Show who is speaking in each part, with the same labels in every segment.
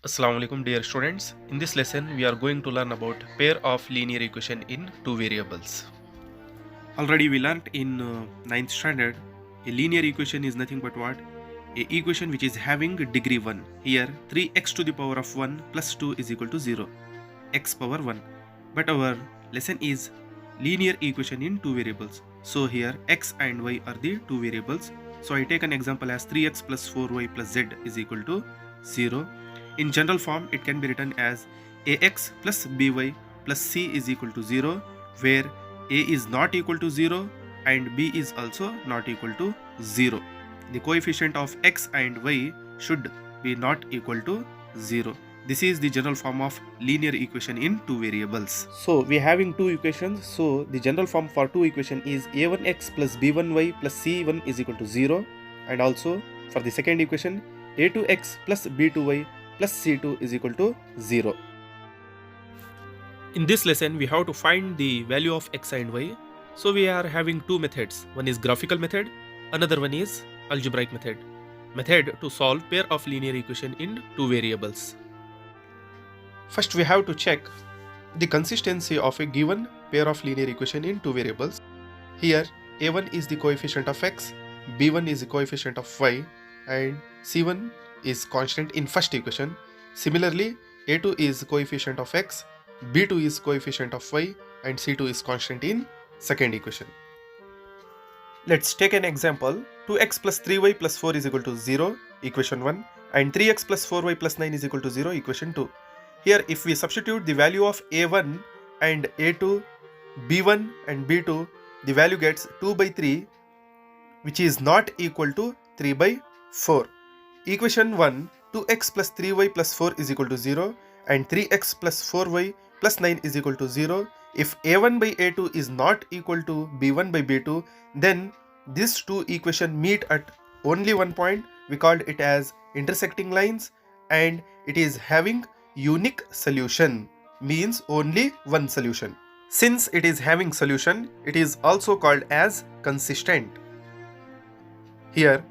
Speaker 1: Assalamu alaikum dear students. In this lesson we are going to learn about pair of linear equation in two variables. Already we learnt in ninth standard a linear equation is nothing but what? A equation which is having degree 1. Here 3x to the power of 1 plus 2 is equal to 0. X power 1. But our lesson is linear equation in two variables. So here x and y are the two variables. So I take an example as 3x plus 4y plus z is equal to 0. In general form, it can be written as ax plus by plus c is equal to 0, where a is not equal to 0 and b is also not equal to 0. The coefficient of x and y should be not equal to 0. This is the general form of linear equation in two variables. So we are having two equations. So the general form for two equation is a1x plus b1y plus c1 is equal to 0. And also for the second equation, a2x plus b2y plus c2 is equal to 0. In this lesson, we have to find the value of x and y. So we are having two methods. One is graphical method, another one is algebraic method. Method to solve pair of linear equation in two variables. First, we have to check the consistency of a given pair of linear equation in two variables. Here, a1 is the coefficient of x, b1 is the coefficient of y, and c1 is constant in first equation. Similarly, a2 is coefficient of x, b2 is coefficient of y, and c2 is constant in second equation. Let's take an example. 2x plus 3y plus 4 is equal to 0, equation 1, and 3x plus 4y plus 9 is equal to 0, equation 2. Here, if we substitute the value of a1 and a2, b1 and b2, the value gets 2 by 3, which is not equal to 3 by 4. Equation 1, 2x plus 3y plus 4 is equal to 0 and 3x plus 4y plus 9 is equal to 0. If a1 by a2 is not equal to b1 by b2, then these two equations meet at only one point. We called it as intersecting lines, and it is having unique solution, means only one solution. Since it is having solution, it is also called as consistent. Here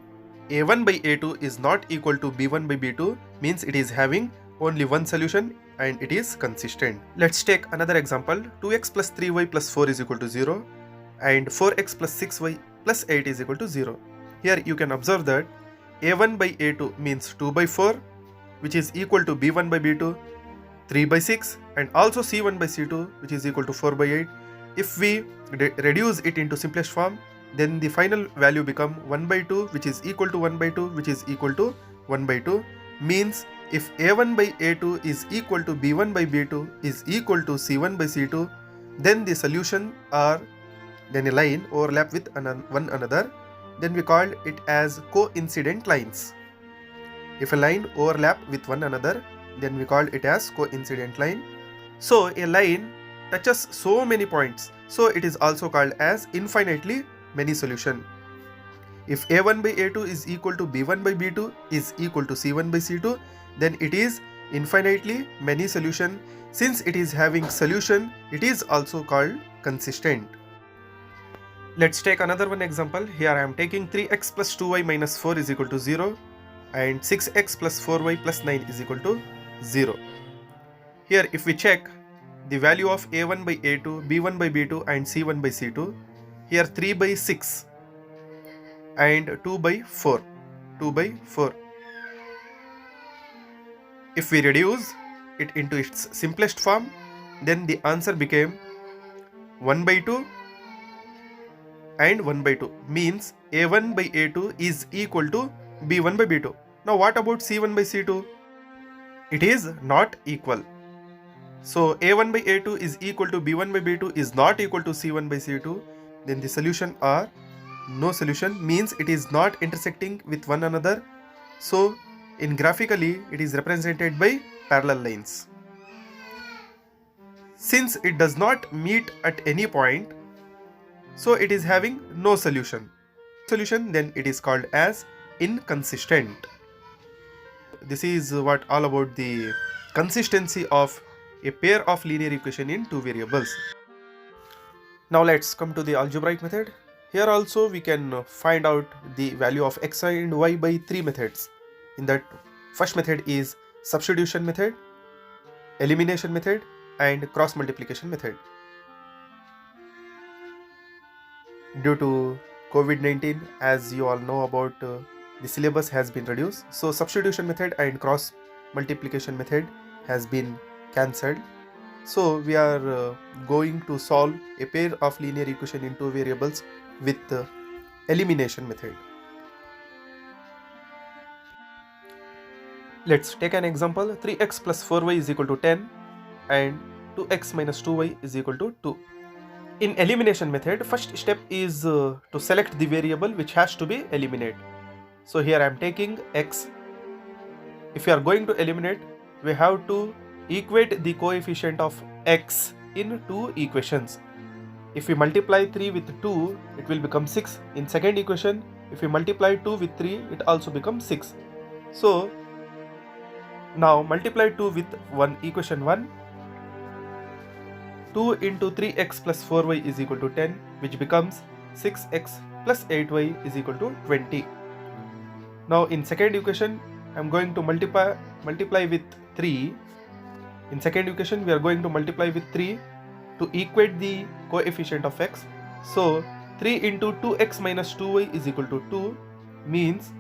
Speaker 1: a1 by a2 is not equal to b1 by b2, means it is having only one solution and it is consistent. Let's take another example. 2x plus 3y plus 4 is equal to 0 and 4x plus 6y plus 8 is equal to 0. Here you can observe that a1 by a2 means 2 by 4, which is equal to b1 by b2, 3 by 6, and also c1 by c2, which is equal to 4 by 8. If we reduce it into simplest form, then the final value become 1 by 2, which is equal to 1 by 2, which is equal to 1 by 2. Means if a1 by a2 is equal to b1 by b2 is equal to c1 by c2, then the solution are then a line overlap with one another. Then we call it as coincident lines. If a line overlap with one another, then we call it as coincident line. So a line touches so many points, so it is also called as infinitely many solution. If a1 by a2 is equal to b1 by b2 is equal to c1 by c2, then it is infinitely many solution. Since it is having solution, it is also called consistent. Let's take another one example. Here I am taking 3x plus 2y minus 4 is equal to 0 and 6x plus 4y plus 9 is equal to 0. Here if we check the value of a1 by a2, b1 by b2 and c1 by c2, here 3 by 6 and 2 by 4, 2 by 4. If we reduce it into its simplest form, then the answer became 1 by 2 and 1 by 2, means a1 by a2 is equal to b1 by b2. Now what about c1 by c2? It is not equal. So a1 by a2 is equal to b1 by b2 is not equal to c1 by c2. Then the solution are no solution, means it is not intersecting with one another. So in graphically it is represented by parallel lines. Since it does not meet at any point, so it is having no solution. Then it is called as inconsistent. This is what all about the consistency of a pair of linear equation in two variables. Now let's come to the algebraic method. Here also we can find out the value of x and y by three methods. In that first method is substitution method, elimination method, and cross multiplication method. Due to COVID-19, as you all know about, the syllabus has been reduced, so substitution method and cross multiplication method has been cancelled. So we are going to solve a pair of linear equation in two variables with elimination method. Let's take an example. 3x plus 4y is equal to 10 and 2x minus 2y is equal to 2. In elimination method, first step is to select the variable which has to be eliminated. So here I am taking x. If you are going to eliminate, we have to equate the coefficient of x in two equations. If we multiply 3 with 2, it will become 6. In second equation, if we multiply 2 with 3, it also becomes 6. So now multiply 2 with equation 1. 2 into 3x plus 4y is equal to 10, which becomes 6x plus 8y is equal to 20. Now in second equation, I am going to multiply with 3. In second equation, we are going to multiply with 3 to equate the coefficient of x. So 3 into 2x minus 2y is equal to 2, means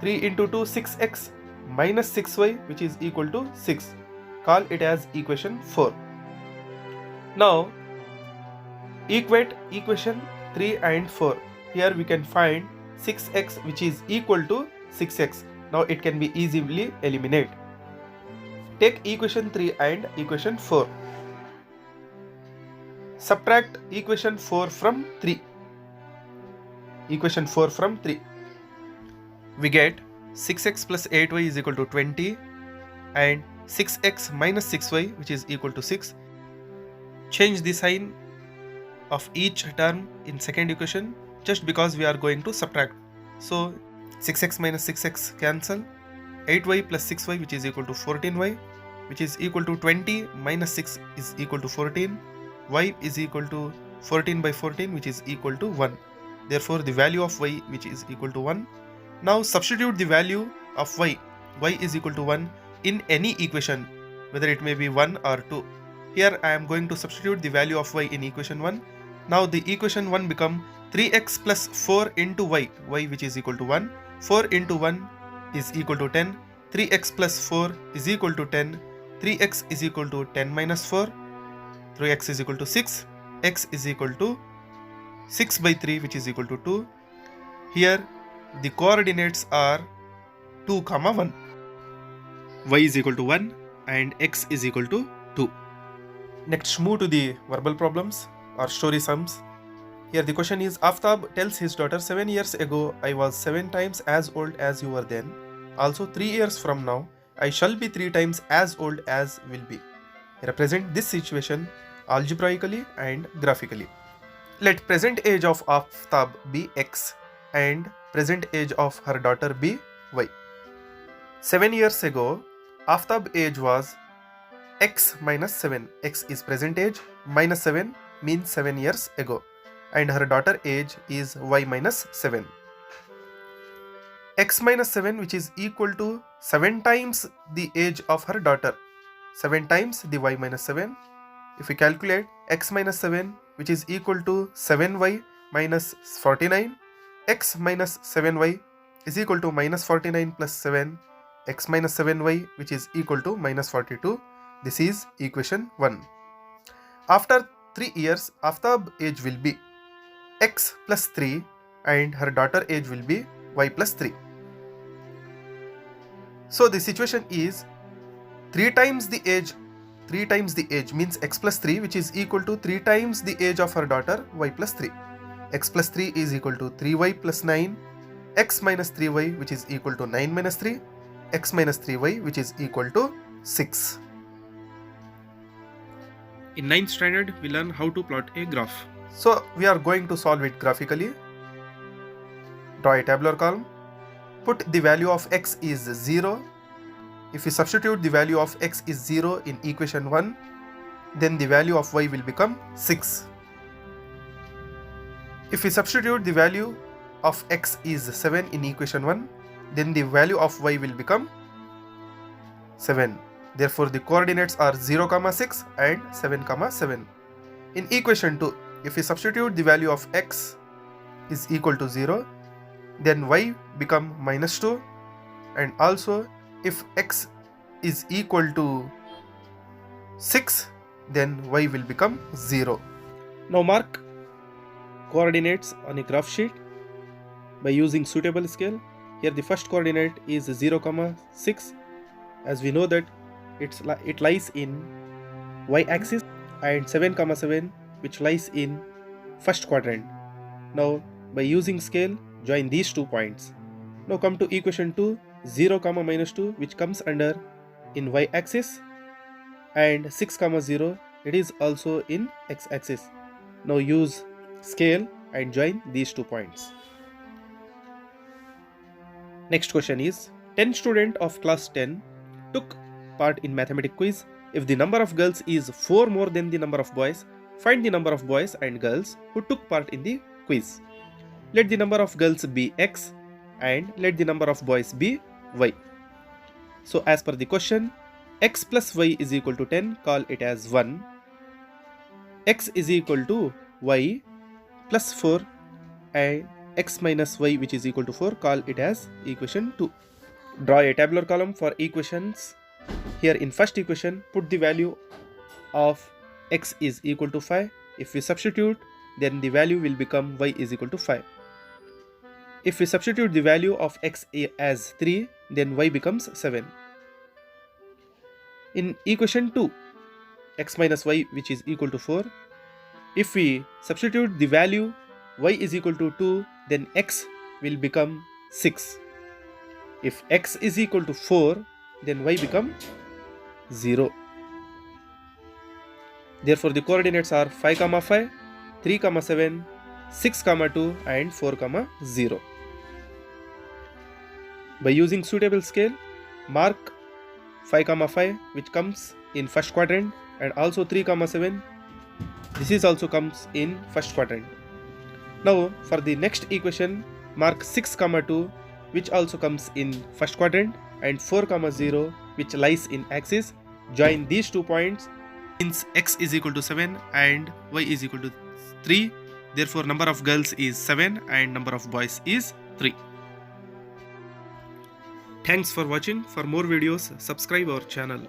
Speaker 1: 3 into 2, 6x minus 6y, which is equal to 6. Call it as equation 4. Now equate equation 3 and 4. Here we can find 6x, which is equal to 6x. Now it can be easily eliminated. Take equation 3 and equation 4. Subtract equation 4 from 3. Equation 4 from 3. We get 6x plus 8y is equal to 20 and 6x minus 6y, which is equal to 6. Change the sign of each term in second equation just because we are going to subtract. So 6x minus 6x cancel. 8y plus 6y, which is equal to 14y, which is equal to 20 minus 6 is equal to 14. Y is equal to 14 by 14, which is equal to 1. Therefore the value of y, which is equal to 1. Now substitute the value of y is equal to 1 in any equation, whether it may be 1 or 2. Here I am going to substitute the value of y in equation 1. Now the equation 1 become 3x plus 4 into y, which is equal to 1. 4 into 1 is equal to 10. 3x plus 4 is equal to 10. 3x is equal to 10 minus 4. 3x is equal to 6. X is equal to 6 by 3, which is equal to 2. Here the coordinates are 2, 1. Y is equal to 1 and x is equal to 2. Next, move to the verbal problems or story sums. Here the question is, Aftab tells his daughter, 7 years ago I was 7 times as old as you were then. Also 3 years from now I shall be 3 times as old as will be. Represent this situation algebraically and graphically. Let present age of Aftab be x and present age of her daughter be y. 7 years ago, Aftab age was x minus 7. X is present age, minus 7 means 7 years ago, and her daughter age is y minus 7. X minus 7, which is equal to 7 times the age of her daughter, 7 times the y minus 7. If we calculate x minus 7, which is equal to 7y minus 49, x minus 7y is equal to minus 49 plus 7, x minus 7y, which is equal to minus 42. This is equation 1. After 3 years, Aftab age will be x plus 3 and her daughter age will be y plus 3. So the situation is 3 times the age means x plus 3, which is equal to 3 times the age of her daughter, y plus 3. X plus 3 is equal to 3y plus 9, x minus 3y, which is equal to 9 minus 3, x minus 3y, which is equal to 6. In 9th standard, we learn how to plot a graph. So we are going to solve it graphically. Draw a tabular column. Put the value of x is 0. If we substitute the value of x is 0 in equation 1, then the value of y will become 6. If we substitute the value of x is 7 in equation 1, then the value of y will become 7. Therefore, the coordinates are 0, 6 and 7, 7. In equation 2, if we substitute the value of x is equal to 0, then y become minus 2, and also if x is equal to 6, then y will become 0. Now mark coordinates on a graph sheet by using suitable scale. Here the first coordinate is 0, 6, as we know that it lies in y-axis, and 7, 7 which lies in first quadrant. Now by using scale, join these 2 points. Now come to equation 2, 0, minus 2 which comes under in y-axis, and 6, 0 it is also in x-axis. Now use scale and join these 2 points. Next question is, 10 students of class 10 took part in mathematics quiz. If the number of girls is 4 more than the number of boys, find the number of boys and girls who took part in the quiz. Let the number of girls be x and let the number of boys be y. So as per the question, x plus y is equal to 10, call it as 1. X is equal to y plus 4 and x minus y which is equal to 4, call it as equation 2. Draw a tabular column for equations. Here in first equation, put the value of x is equal to 5. If we substitute, then the value will become y is equal to 5. If we substitute the value of x as 3, then y becomes 7. In equation 2, x minus y which is equal to 4. If we substitute the value y is equal to 2, then x will become 6. If x is equal to 4, then y become 0. Therefore, the coordinates are 5, 5, 3, 7, 6, 2 and 4, 0. By using suitable scale, mark 5, 5 which comes in first quadrant, and also 3, 7. This is also comes in first quadrant. Now for the next equation, mark 6, 2 which also comes in first quadrant, and 4, 0 which lies in axis. Join these 2 points. Since x is equal to 7 and y is equal to 3, therefore number of girls is 7 and number of boys is 3. Thanks for watching. For more videos, subscribe our channel.